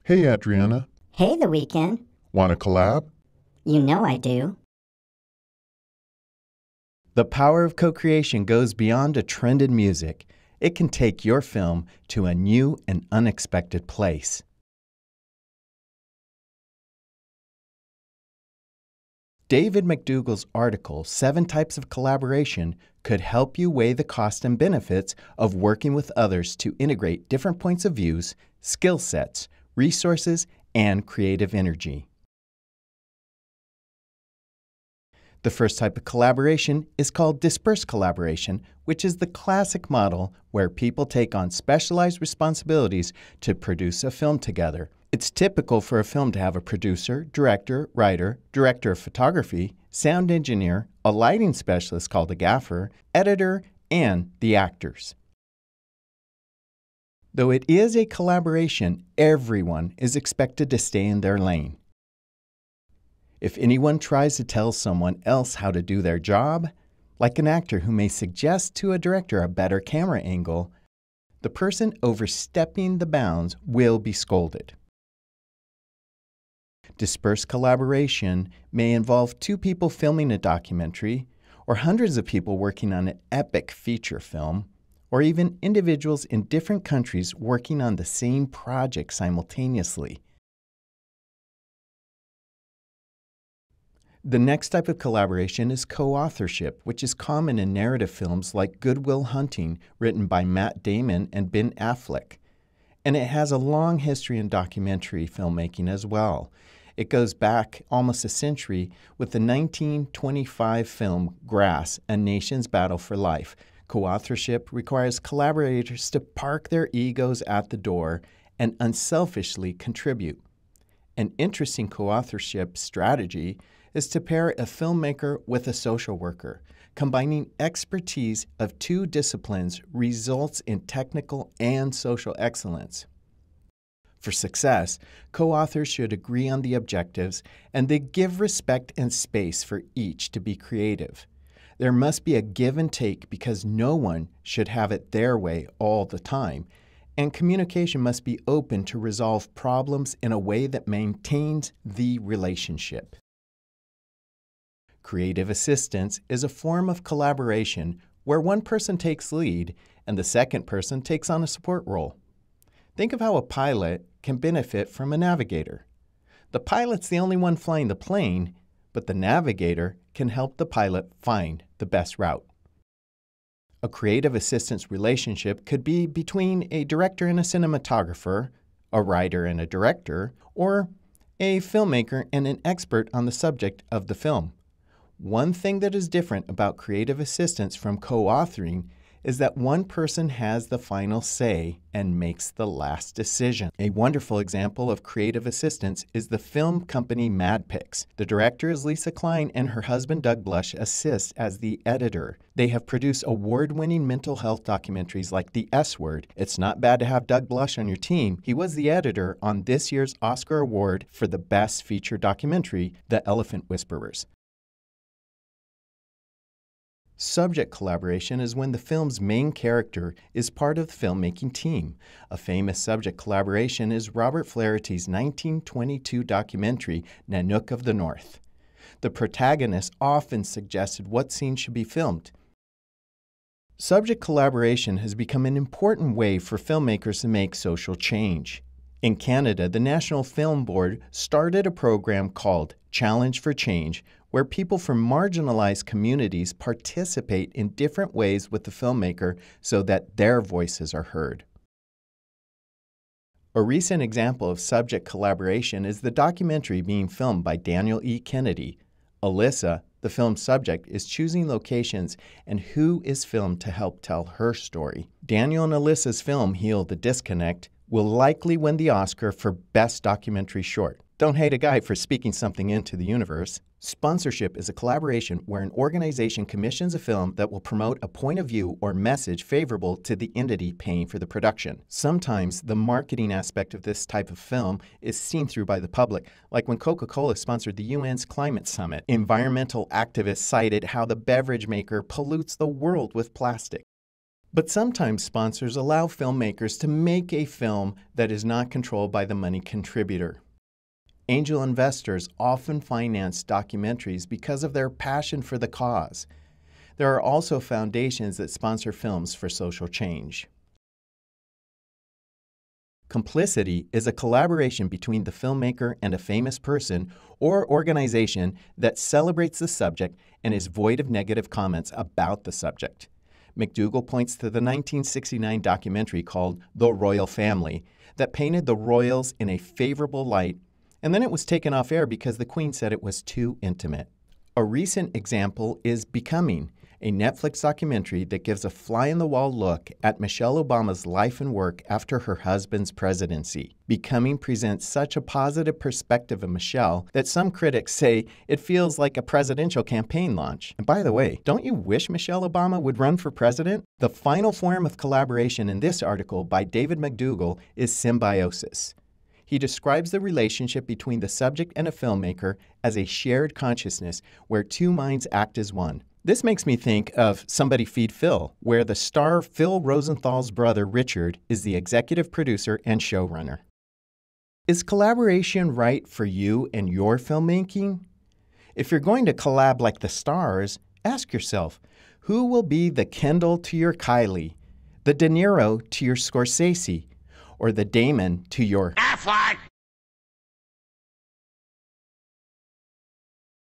Hey, Adriana. Hey, The Weekend. Want to collab? You know I do. The power of co-creation goes beyond a trend in music. It can take your film to a new and unexpected place. David McDougall's article, 7 Types of Collaboration, could help you weigh the cost and benefits of working with others to integrate different points of views, skill sets, resources, and creative energy. The first type of collaboration is called dispersed collaboration, which is the classic model where people take on specialized responsibilities to produce a film together. It's typical for a film to have a producer, director, writer, director of photography, sound engineer, a lighting specialist called a gaffer, editor, and the actors. Though it is a collaboration, everyone is expected to stay in their lane. If anyone tries to tell someone else how to do their job, like an actor who may suggest to a director a better camera angle, the person overstepping the bounds will be scolded. Dispersed collaboration may involve 2 people filming a documentary, or hundreds of people working on an epic feature film, or even individuals in different countries working on the same project simultaneously. The next type of collaboration is co-authorship, which is common in narrative films like Good Will Hunting, written by Matt Damon and Ben Affleck. And it has a long history in documentary filmmaking as well. It goes back almost a century with the 1925 film Grass, A Nation's Battle for Life. Co-authorship requires collaborators to park their egos at the door and unselfishly contribute. An interesting co-authorship strategy is to pair a filmmaker with a social worker. Combining expertise of 2 disciplines results in technical and social excellence. For success, co-authors should agree on the objectives and they give respect and space for each to be creative. There must be a give and take because no one should have it their way all the time, and communication must be open to resolve problems in a way that maintains the relationship. Creative assistance is a form of collaboration where one person takes lead and the second person takes on a support role. Think of how a pilot can benefit from a navigator. The pilot's the only one flying the plane, but the navigator can help the pilot find the best route. A creative assistance relationship could be between a director and a cinematographer, a writer and a director, or a filmmaker and an expert on the subject of the film. One thing that is different about creative assistance from co-authoring is that one person has the final say and makes the last decision. A wonderful example of creative assistance is the film company Madpix. The director is Lisa Klein and her husband Doug Blush assist as the editor. They have produced award-winning mental health documentaries like The S Word. It's not bad to have Doug Blush on your team. He was the editor on this year's Oscar Award for the Best Feature Documentary, The Elephant Whisperers. Subject collaboration is when the film's main character is part of the filmmaking team. A famous subject collaboration is Robert Flaherty's 1922 documentary, Nanook of the North. The protagonist often suggested what scenes should be filmed. Subject collaboration has become an important way for filmmakers to make social change. In Canada, the National Film Board started a program called Challenge for Change, where people from marginalized communities participate in different ways with the filmmaker so that their voices are heard. A recent example of subject collaboration is the documentary being filmed by Daniel E. Kennedy. Alyssa, the film's subject, is choosing locations and who is filmed to help tell her story. Daniel and Alyssa's film, Heal the Disconnect, will likely win the Oscar for Best Documentary Short. Don't hate a guy for speaking something into the universe. Sponsorship is a collaboration where an organization commissions a film that will promote a point of view or message favorable to the entity paying for the production. Sometimes the marketing aspect of this type of film is seen through by the public, like when Coca-Cola sponsored the UN's Climate Summit. Environmental activists cited how the beverage maker pollutes the world with plastic. But sometimes sponsors allow filmmakers to make a film that is not controlled by the money contributor. Angel investors often finance documentaries because of their passion for the cause. There are also foundations that sponsor films for social change. Complicity is a collaboration between the filmmaker and a famous person or organization that celebrates the subject and is void of negative comments about the subject. McDougall points to the 1969 documentary called The Royal Family that painted the royals in a favorable light, and then it was taken off air because the Queen said it was too intimate. A recent example is Becoming, a Netflix documentary that gives a fly-in-the-wall look at Michelle Obama's life and work after her husband's presidency. Becoming presents such a positive perspective of Michelle that some critics say it feels like a presidential campaign launch. And by the way, don't you wish Michelle Obama would run for president? The final form of collaboration in this article by David McDougall is symbiosis. He describes the relationship between the subject and a filmmaker as a shared consciousness where two minds act as one. This makes me think of Somebody Feed Phil, where the star Phil Rosenthal's brother Richard is the executive producer and showrunner. Is collaboration right for you and your filmmaking? If you're going to collab like the stars, ask yourself, who will be the Kendall to your Kylie, the De Niro to your Scorsese, or the Damon to your Affleck?